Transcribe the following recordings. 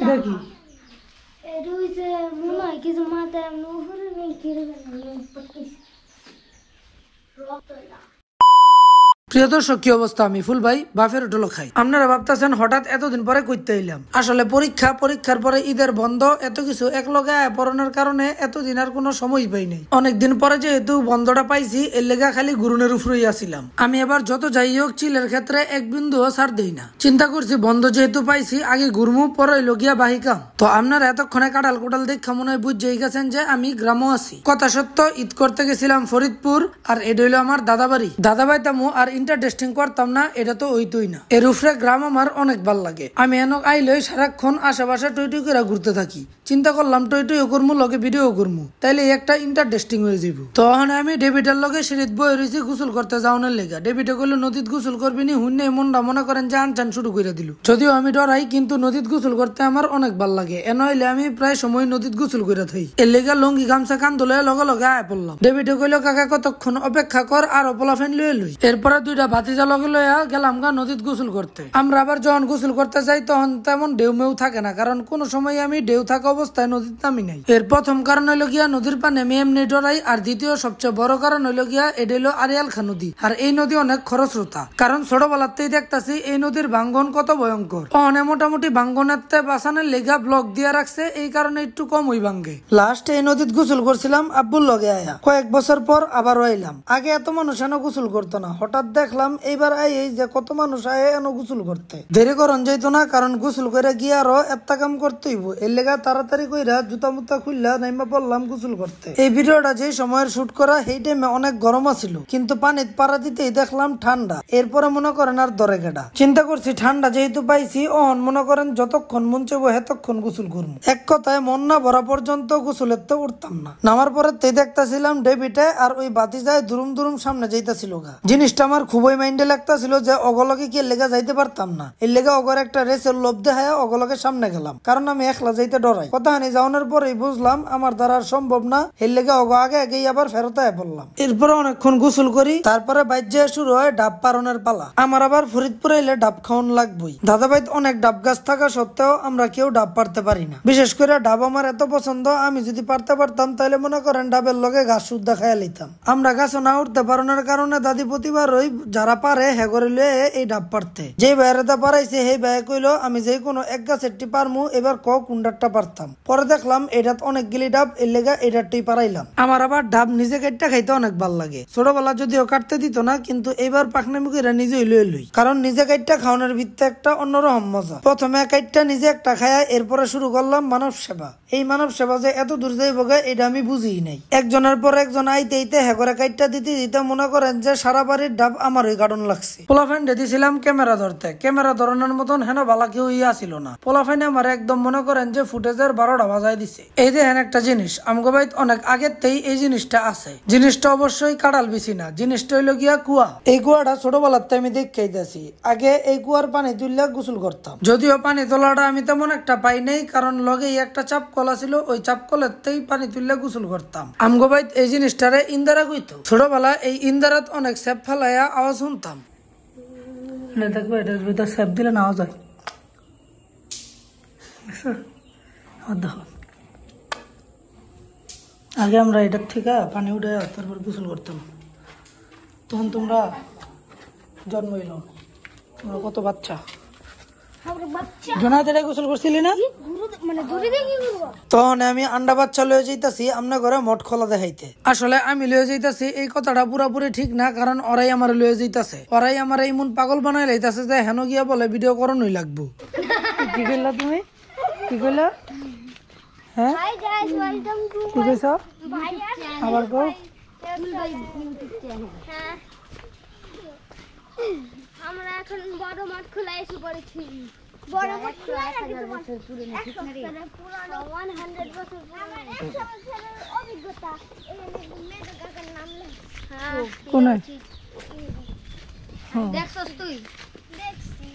এটা কি রুইছে মনে হয় কিছু মাথায় এমন উপরে নেই কিরকম পটকেছে রক্ত না। প্রিয় দর্শক, কি অবস্থা? আমি ফুল ভাই বাফের হোটেল খাই। আপনারা ভাবতেছেন হঠাৎ এতদিন পরে কইতে এলাম। আসলে পরীক্ষার পরে ঈদের বন্ধ, এত কিছু এক লগে পড়ানোর কারণে এতদিন আর কোনো সময় পাই নাই। অনেকদিন পরে যেহেতু বন্ধটা পাইছি, এর লেগা খালি গুরুনের উপরেই আসিলাম। আমি এবার যত যাই হোক চিলের ক্ষেত্রে এক বিন্দুও ছাড় দেই না। চিন্তা করছি বন্ধ যেহেতু পাইছি, আগে ঘুরমু পরে লগিয়া বাহিকাম। তো আপনারা এতক্ষণে কাটাল কোটাল দেখা মনে হয় বুঝেই গেছেন যে আমি গ্রামও আছি। কথা সত্য, ঈদ করতে গেছিলাম ফরিদপুর, আর এটা হইলো আমার দাদাবাড়ি। দাদাবাই তামু আর ইন্টারেস্টিং করতাম না, এটা তো হইতই না। এর উপরে গ্রাম আমার অনেক ভাল লাগে। আমি এনক আইলে সারাক্ষণ আশেপাশে টই করে ঘুরতে থাকি। চিন্তা করলাম টইও করমু, লগে ভিডিও করমু, তাইলে একটা ইন্টারেস্টিং হয়ে যাব। তখন আমি ডেভিডের লগে সিঁড়িত বয়ে রয়েছি গোসল করতে যাওয়ানোর লেগা। ডেভিডে কইলো নদীত গোসল করবি নি, হুন্নে মনটা মনে করেন যে আনচান শুরু করে দিল। যদিও আমি ডরাই, কিন্তু নদীত গোসল করতে আমার অনেক ভাল লাগে। এনইলে আমি প্রায় সময় নদীত গোসল করে থাই। এর লেগা লঙ্গি গামছা কান ধুলে লগে লগে আয় পড়লাম। ডেভিডে কইলো কাকা কতক্ষণ অপেক্ষা কর, আর পোলাফেন লুয়ে লই। এরপরে দুইটা ভাতিজা লগে লইয়া গেলাম গা নদীত গোসল করতে। আমরা আবার যখন গোসল করতে যাই তখন তেমন ঢেউ মেউ থাকে না, কারণ কোন সময় আমি ঢেউ থাকা অবস্থায় নদীতে নামি নাই। এর প্রথম কারণ হইলো গিয়া নদীর পানি আমি এমনি ডরাই, আর দ্বিতীয় সবচেয়ে বড় কারণ হইলো গিয়া এটা হইলো আরিয়াল খা নদী। আর এই নদী অনেক খরস্রোতা, কারণ ছোটবেলাতেই দেখতাছি এই নদীর ভাঙ্গন কত ভয়ঙ্কর। অনে মোটামুটি ভাঙ্গনের বাসানের লেগা ব্লক দিয়া রাখছে, এই কারণে একটু কম ওই ভাঙ্গে। লাস্ট এই নদীত গোসল করছিলাম আব্বুর লগে আয়া। কয়েক বছর পর আবার আইলাম। আগে এত মানুষ এনে গোসল করতো না, হঠাৎ দেখলাম এইবার এই যে কত মানুষ আয় এনে গোসল করতে। দেরি করন যাইতো না, কারণ গোসল করে গিয়ে আরো একটা কাম করতে হইব। এর লেগা তাড়াতাড়ি কইরা জুতা মুতা খুললা নাইমা পড়লাম গোসল করতে। এই ভিডিওটা যে সময়ের শুট করা, সেই টাইমে অনেক গরম আছিল, কিন্তু পানিত পাড়া দিতেই দেখলাম ঠান্ডা। এরপরে মনে করেন আর দরে গেডা। চিন্তা করছি ঠান্ডা যেহেতু পাইছি, অহন মনে করেন যতক্ষণ মন চাইব হেতক্ষণ গোসল করবো। এক কথায় মন না ভরা পর্যন্ত গোসলের তো উঠতাম না। নামার পরে তেই দেখতাছিলাম ডেভিডে আর ওই বাতি যায় দুরুম দুরুম সামনে যাইতাছিল গা। জিনিসটা আমার খুবই মাইন্ডে লাগতাছিল যে অগলকে কি লেগা যাইতে পারতাম না। এর লেগা অগর একটা রেসের লোভ দেখায় অগলকে সামনে গেলাম, কারণ আমি একলা যাইতে ডরাই। কথা হানি যাওয়ানোর পরেই বুঝলাম আমার দ্বারা আর সম্ভব না। এর লেগা অগ আগে আগেই আবার ফেরত পড়লাম। এরপরে অনেকক্ষণ গোসল করি, তারপরে বাইরে শুরু হয় ডাব পারনের পালা। আমার আবার ফরিদপুরে এলে ডাব খাওয়ান লাগবই। দাদাবাইত অনেক ডাব গাছ থাকা সত্ত্বেও আমরা কেউ ডাব পারতে পারি না। বিশেষ করে ডাব আমার এত পছন্দ, আমি যদি পারতে পারতাম তাহলে মনে করেন ডাবের লগে গাছ সুদ্ধা খাইয়া লইতাম। আমরা গাছ না উঠতে পারনের কারণে দাদি প্রতিবার ওই যারা পারে হেগরে লয়ে এই ডাব পারতে। যে বাইরেটা পারাইছে সেই ভাই কইলো আমি যে কোনো এক গাছেরটি পারমু, এবার কোনটারটা পারতাম। পরে দেখলাম এটাত অনেকগুলি ডাব, এর লেগা এটারটাই পারাইলাম। আমার আবার ডাব নিজে কাটটা খাইতে অনেক ভাল লাগে। ছোটবেলা যদিও কাটতে দিত না, কিন্তু এবার পাখনামি কইরা নিজেই লয়ে লই, কারণ নিজে কাটটা খাওয়ানোর ভিত্তি একটা অন্যরকম মজা। প্রথমে কাটটা নিজে একটা খায়া এরপরে শুরু করলাম মানব সেবা। এই মানব সেবা যে এত দূর যাইব এটা আমি বুঝি নাই। একজনের পর একজন আইতে আইতে হেগরে কাটটা দিতে দিতে মনে করেন যে সারা বাড়ির ডাব আমার ওই গার্ডন লাগছে। পোলাফাইন দিয়েছিলাম ক্যামেরা ধরতে, ক্যামেরা ধরানোর মতন হেন বালা কেউ ছিল না। পোলাফাইনে আমার একদম মনে করেন যে ফুটেজের 12টা বাজায় দিছে। এই যে হেন একটা জিনিস আমগো বাইত অনেক আগের তেই এই জিনিসটা আছে। জিনিসটা অবশ্যই কাঁড়াল বিছি না, জিনিসটা হইলো গিয়া কুয়া। এই কুয়াটা ছোটবেলাতে আমি দেখাইতেছি। আগে এই কুয়ার পানি তুললে গোসল করতাম, যদিও পানি তোলাটা আমি তেমন একটা পাই নাই, কারণ লগেই একটা চাপ কলা ছিল, ওই চাপ কলেতেই পানি তুললে গোসল করতাম। আমগো বাইত এই জিনিসটারে ইন্দারা কইতো। ছোটবেলা এই ইন্দারাত অনেক সেপ ফেলাইয়া আওয়াজ শুনতাম। দেখবো এটার ভিতর সেপ দিলে নাও যায়। দেখো আগে আমরা এটার থেকে পানি উঠে তারপর গোসল করতাম। তখন তোমরা জন্ম হইল, তোমরা কত বাচ্চা গোসল করছিলি না? তখন আমি আন্ডা বাচ্চা লয়ে যাইতাছি আমনা ঘরে মঠ খোলা দেখাইতে। আসলে আমি লয়ে যাইতাছি এই কথাটা পুরাপুরি ঠিক না, কারণ ওরাই আমার লয়ে যাইতাছে। ওরাই আমার এই মন পাগল বানাই লাইতাছে যে হেন গিয়া বলে ভিডিও করণই লাগবো। কি করলা তুমি? কি করলা? হ্যাঁ কি কইছ? আবার কও। আমরা এখন বড় মাঠ খোলা এসে পড়েছি। বড় মাঠ খোলা নাকি তোমার? 100 বছর পুরানো 100 বছর পুরানো। 100 বছরের অভিজ্ঞতা। এই মেয়েদের কাকার নাম লেখা। হ্যাঁ কোন? দেখছস তুই? দেখছি।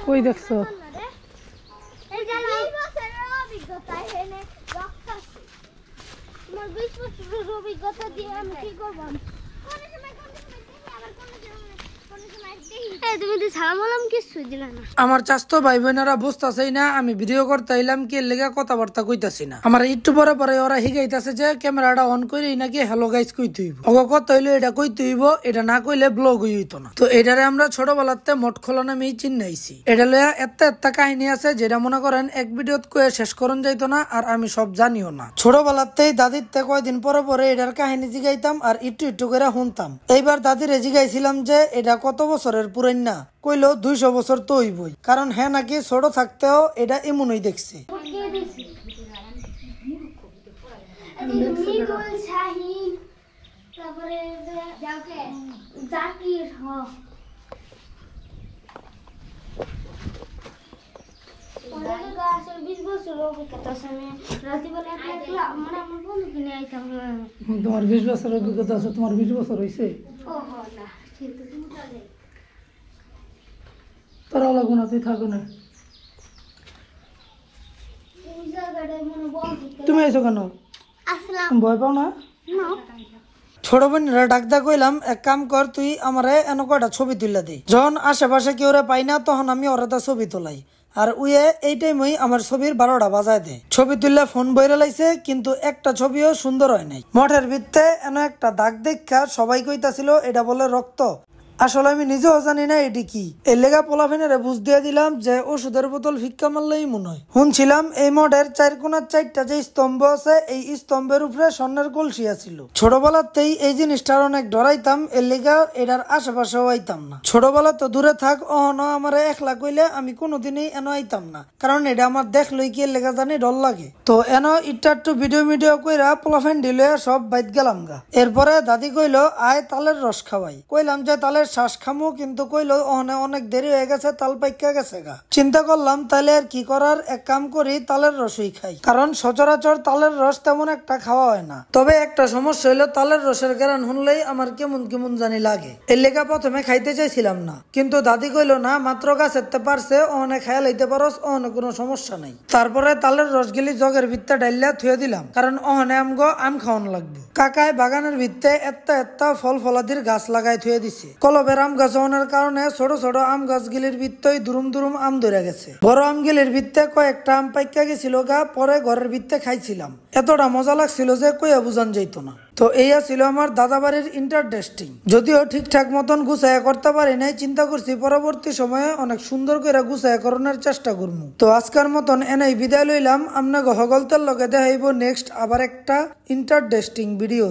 কই দেখছো? এই যে 20 বছরের অভিজ্ঞতা এনে রাখতাছি। তোমার 20 বছরের অভিজ্ঞতা দিয়ে আমি কি করব? কোন সময় দেখি আবার কোন সময় দেখি তুমি তো সালাম আলাম কিছু দিলা না। আমার চাস্তো ভাই বোনেরা বুঝতাছেই না আমি ভিডিও করতে আইলাম কি লেগে কথাবার্তা কইতাছি না। আমার একটু পরে পরে ওরা হিগাইতাছে যে ক্যামেরাটা অন করেই নাকি হ্যালো গাইস কইতে হইব। ওগো কথা হইলো এটা কইতে হইব, এটা না কইলে ব্লগ হইতো না। তো এটারে আমরা ছোটবেলাতে মট খোলা নামেই চিন্নাইছি। এটা লইয়া একটা কাহিনী আছে যেটা মনে করেন এক ভিডিওত কয়ে শেষ করন যাইতো না, আর আমি সব জানিও না। ছোটবেলাতেই দাদির তে কয়দিন পরে পরে এটার কাহিনী জিগাইতাম আর একটু করে শুনতাম। এইবার দাদিরে জিগাইছিলাম যে এটা কত বছরের পুরান না, কইলো 200 বছর তো হইবই, কারণ হ্যাঁ নাকি ছোট থাকতেও এটা এমনই দেখছে। তোমার 20 বছর অভিজ্ঞতা আছে, তোমার 20 বছর হয়েছে। তোরা লাগো না, তুই থাকো না। তুমি আইছো কেন? ভয় পাও না? ছোট বোনেরা ডাকদা কইলাম এক কাম কর, তুই আমারে এন কয়টা ছবি তুলে দে। যখন আশেপাশে কেউ পাই না তখন আমি ওরা তা ছবি তোলাই, আর উয়ে এই টাইমই আমার ছবির 12টা বাজায় দে। ছবি তুললে ফোন বইরে লাইছে, কিন্তু একটা ছবিও সুন্দর হয় নাই। মঠের ভিত্তে এন একটা দাগ দেখা সবাই কইতাছিল এটা বলে রক্ত। আসলে আমি নিজেও জানি না এটি কি। এর লেগা পোলাফিনারে বুঝ দিয়ে দিলাম যে ওষুধের বোতল ফিক্কা মারলেই মনে হয়। শুনছিলাম এই মঠের 4 কোণার 4টা যে স্তম্ভ আছে, এই স্তম্ভের উপরে স্বর্ণের কলসি আছিল। ছোটবেলাতেই এই জিনিসটার অনেক ডরাইতাম, এর লেগা এটার আশেপাশেও আইতাম না। ছোটবেলা তো দূরে থাক, অহন আমার একলা কইলে আমি কোনোদিনই এন আইতাম না, কারণ এটা আমার দেখলই কি এর লেগা জানি ডর লাগে। তো এন একটু ভিডিও কইরা পোলাফাইন দিলে সব বাইত গেলাম গা। এরপরে দাদি কইলো আয় তালের রস খাওয়াই। কইলাম যে তালের শ্বাস খামু, কিন্তু কইলো ওখানে অনেক দেরি হয়ে গেছে, তাল পাইকা গেছে গা। চিন্তা করলাম তাহলে আর কি করার, এক কাম করি তালের রসই খাই, কারণ সচরাচর তালের রস তেমন একটা খাওয়া হয় না। তবে একটা সমস্যা হইলো তালের রসের গ্রান শুনলেই আমার কেমন কেমন জানি লাগে। এর লেগা প্রথমে খাইতে চাইছিলাম না, কিন্তু দাদি কইলো না মাত্র গাছেতে পারছে, ওখানে খায়া লইতে পারস, ওখানে কোনো সমস্যা নাই। তারপরে তালের রস গিলি জগের ভিত্তে ডাইলা থুয়ে দিলাম, কারণ ওখানে আম খাওয়ান লাগবে। কাকায় বাগানের ভিত্তে একটা ফল ফলাদির গাছ লাগাই থুয়ে দিছে। কলবের আম গাছ হওয়ার কারণে ছোট ছোট আম গাছগুলির ভিত্তই দুরুম আম ধরে গেছে। বড় আমগুলির ভিত্তে কয়েকটা আম পাইকা গেছিল গা, পরে ঘরের ভিত্তে খাইছিলাম। এতটা মজা লাগছিল যে কইয়া বুঝান যাইত না। তো এই ছিল আমার দাদা বাড়ির ইন্টারেস্টিং। যদিও ঠিকঠাক মতন গুছাইয়া করতে পারি নাই, চিন্তা করছি পরবর্তী সময়ে অনেক সুন্দর করে গুছাইয়া করানোর চেষ্টা করবো। তো আজকের মতন এনেই বিদায় লইলাম। আপনাকে হগলতের লগে দেখাইব নেক্সট আবার একটা ইন্টারেস্টিং ভিডিও।